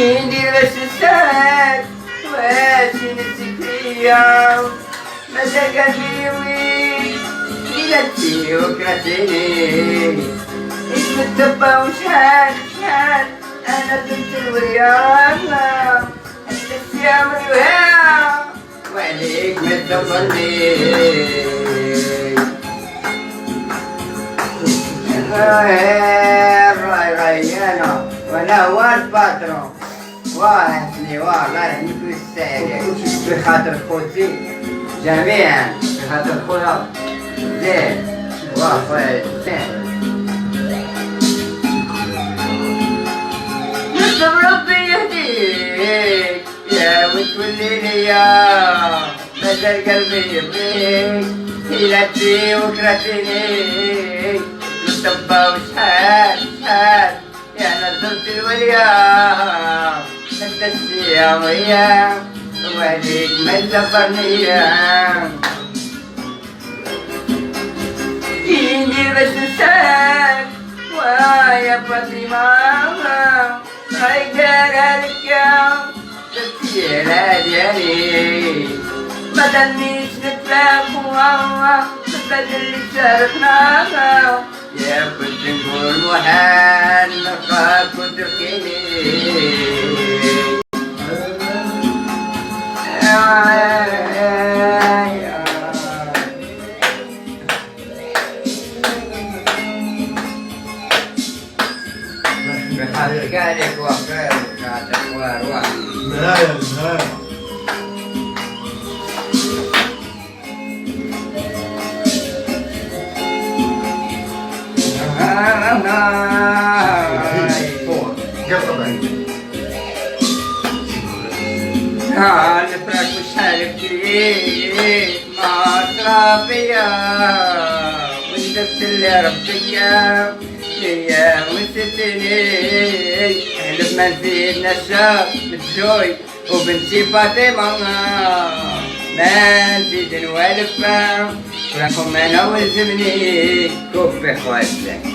ندير باش ننساك واش نسيك فيا مازال قلبي وين إلا تجي وكرهتيني اسم الدبة وشحال شحال أنا بنت الورياضة أنت الصيام الوهاب وعليك ما تدبرني راي أنا وأنا هو الباترون واحد والله يهنيك ويستاهل بخاطر خوتي جميعا بخاطر خويا زين وخويا زين نسلم ربي يهديك يا وتولي ليا مازال قلبي يبغيك إلا تجي وكرهتيني مصبة وشحال شحال يا نزلت الوليا انت السيام وياه وعليك ما تدبرني جيني باش ننساك ويا فاطمة راي دارالك تسيرها ديالي مادامنيش نتلاقوا بدل اللي شاركنا يا كنت نقول محال نلقاك وتبكيني بحالك عليك وخير وكاتك وارواح نهاية نهاية نفرك وشحال كتير ما صرافيا وندبت اللي ربيا ليا ونسيتني حلف ما نزيد نشاط متجوي وبنتي فاطمة ما نزيد نوالف راكم انا ولزمني كوفي خواتك